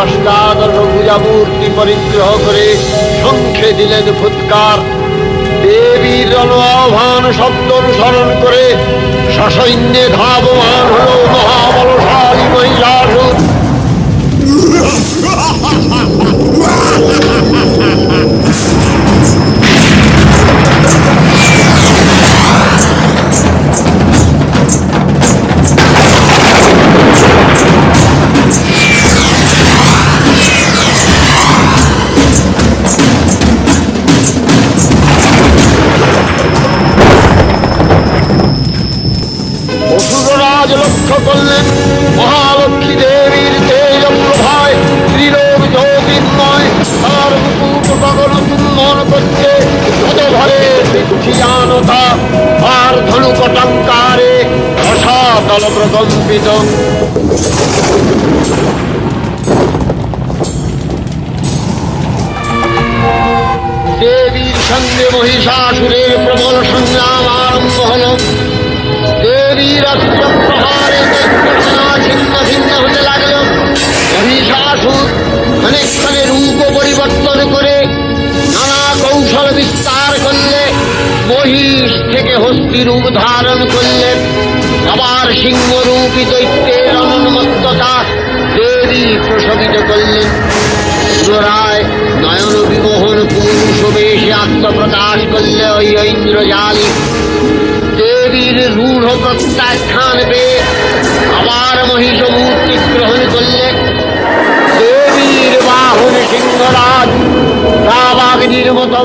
অষ্টাদশ ভুজামূর্তি পরিগ্রহ করে শঙ্খে দিলেন ফুৎকার। দেবীর আহ্বান শব্দ অনুসরণ করে সসৈন্যে ধাবমান হল মহাবলশালী মহিষাসুর। অসুররাজ লক্ষ্য করলেন মহালক্ষ্মী দেবীর তেজ প্রভায় ত্রিলোক জ্যোতির্ময় তার মুকুট গগন চুম্বন করছে। ধরে পৃথিবীয়ানতা আর ধনুকটঙ্কারে রসাতল প্রকম্পিত। দেবীর সঙ্গে মহিষাসুরের প্রবল সংগ্রাম আরম্ভ হল। দেবীর অস্ত্র প্রহারে ছিন্ন ভিন্ন হতে লাগল। মহিষাসুর অনেকক্ষণে রূপ পরিবর্তন করে নানা কৌশল বিস্তার করলে মহিষ থেকে হস্তি রূপ ধারণ করলেন। আবার সিংহরূপী দৈত্যের অনন্মত্ততা দেবী প্রশমিত করলেন। পুনরায় নয়ন বিমোহন পুরুষ বেশে আত্মপ্রকাশ করলে ওই ঐন্দ্রজালী। দেবীর রূঢ় প্রত্যাখ্যান পেয়ে আবার মহিষ মূর্তি গ্রহণ করলেন। দেবীর বাহন সিংহরাজ দাবাগ্নির মতো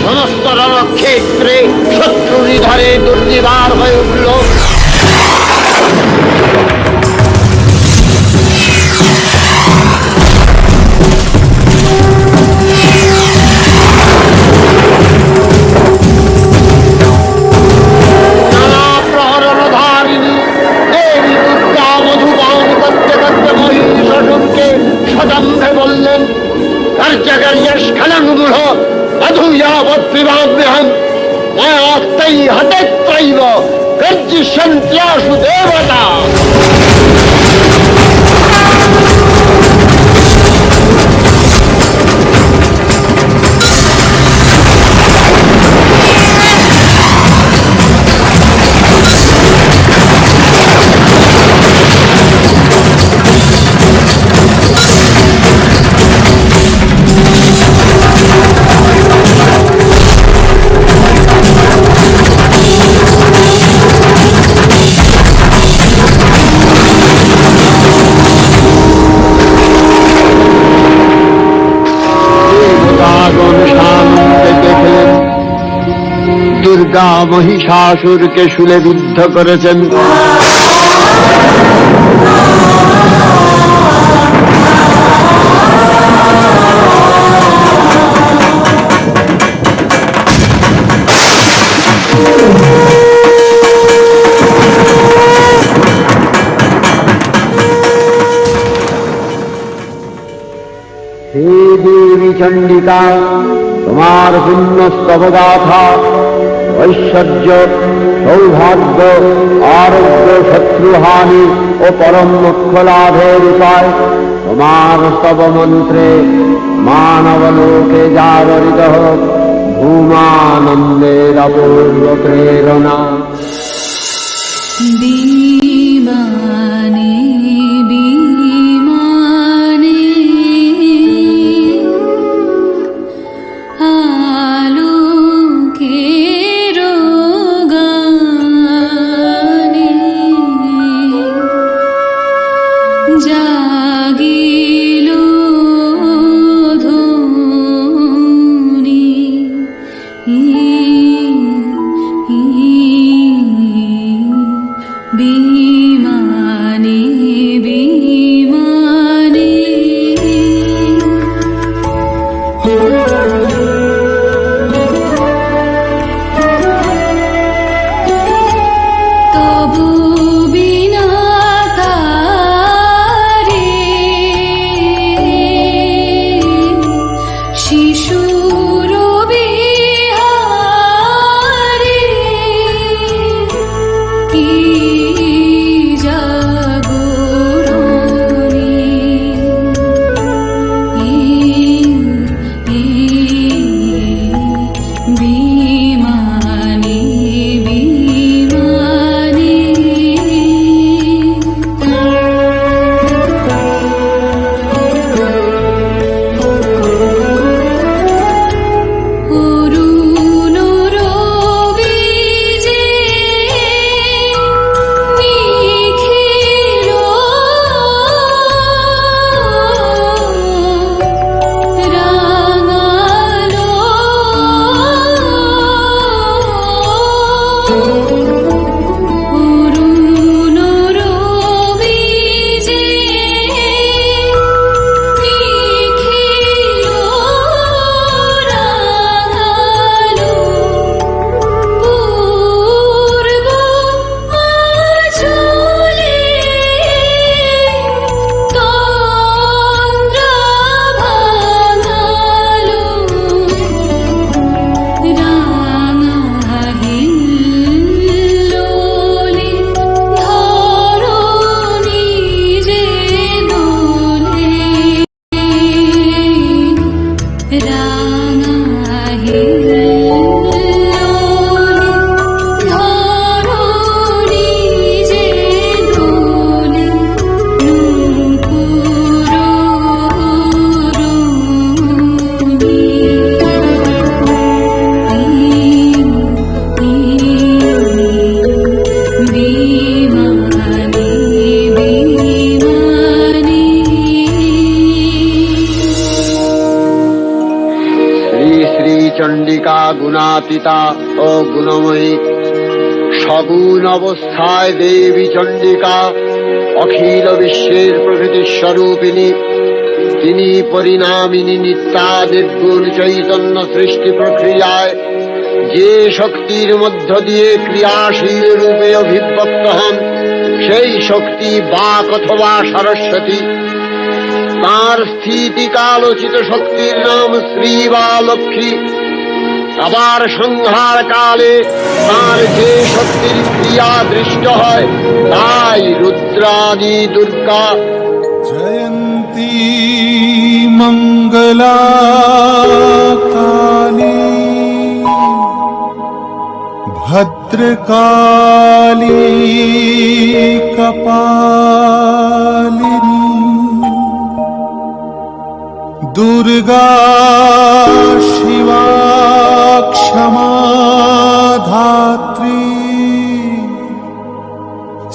সমস্ত রণক্ষেত্রে শত্রু নিধনে দুর্নিবার হয়ে উঠল। সদম্ভে বললেন কার্যকার্যস্খলনমূঢ় অধূয়াবৎপিবাম্যহং মায়াত্তৈ হতেত্রৈব গর্জিষ্যন্ত্যাসু দেবতা। দুর্গা মহিষাসুরকে শূলে বিদ্ধ করেছেন। হে দেবী চণ্ডিকা, তোমার পুণ্য স্তবগাথা ঐশ্বর্য, সৌভাগ্য, আরোগ্য, শত্রুহানি ও পরম মোক্ষ লাভের উপায়। তোমার স্তব মন্ত্রে মানবলোকে জাগরিত হোক ভূমানন্দের অপূর্ব প্রেরণা। বিমানে বিমানে আলোকের গানে জাগিল ধ্বনি বিমানে বিমানে তবু বিনা তারে শিশুর বিহারে কি জাগরণী বিমানে বিমানে অরুণ রবি যে নিখিল রাঙালো অরুণ রবি যে নিখিল রাঙালো পূর্ব আঁচলে তন্দ্রা ভাঙালো রাঙা হিল্লোলে ধরণী যে দোলে রাঙা হিল্লোলে ধরণী যে দোলে নূপুর বিমানে বিমানে শ্রী শ্রী চণ্ডিকা গুণাতীতা ও গুণময়ী, সগুণ অবস্থায় দেবী চণ্ডিকা অখিল বিশ্বের প্রকৃতি স্বরূপিণী। তিনি পরিণামিনী নিত্যা নির্গুণ চৈতন্য সৃষ্টি প্রক্রিয়ায় যে শক্তির মধ্য দিয়ে ক্রিয়াশীল রূপে অভিব্যক্ত হন, সেই শক্তি বাক অথবা সরস্বতী। তাঁর স্থিতিকালোচিত শক্তির নাম শ্রী বা লক্ষ্মী। আবার সংহার কালে তাঁর যে শক্তির ক্রিয়া দৃষ্ট হয়, তাই রুদ্রাদি দুর্গা। জয়ন্তী মঙ্গলা কালী ভদ্রকালী কপালিনী দুর্গা শিবা ক্ষমা ধাত্রী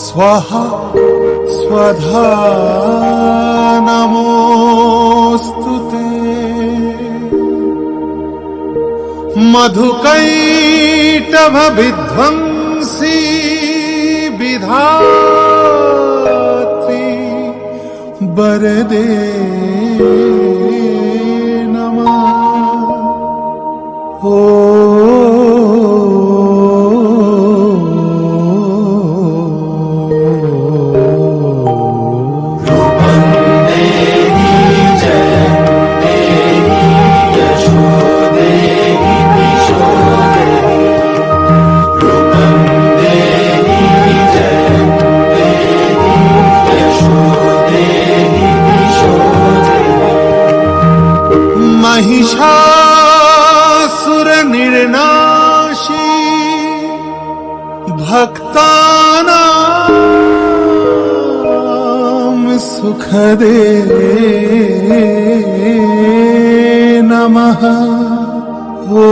স্বাহা स्वधा नमोस्तुते मधुकैटभस्म कीटभ विध्वंसी विधात्री वरदे नमः। ओ महिषासुर निर्नाशी भक्तानां सुखदे नमः। ओ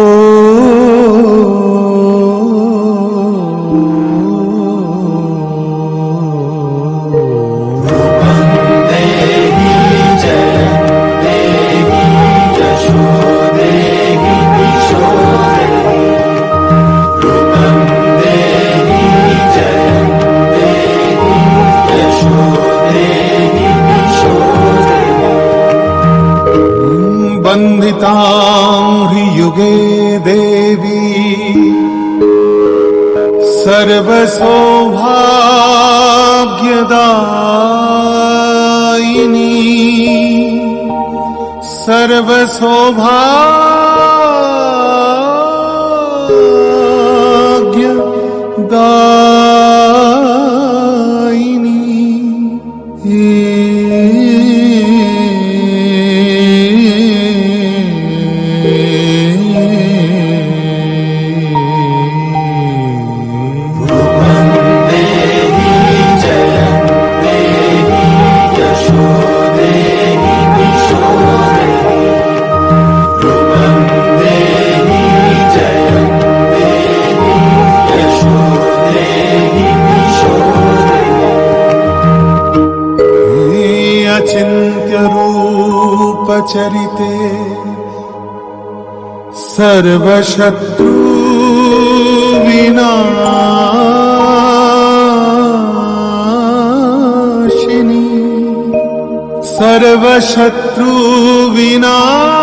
वन्दितां ह्रियुगे देवी सर्वसौभाग्यदायिनी अचिन्त्यरूपचरिते सर्वशत्रु विनाशिनी सर्वशत्रु विनाशिनी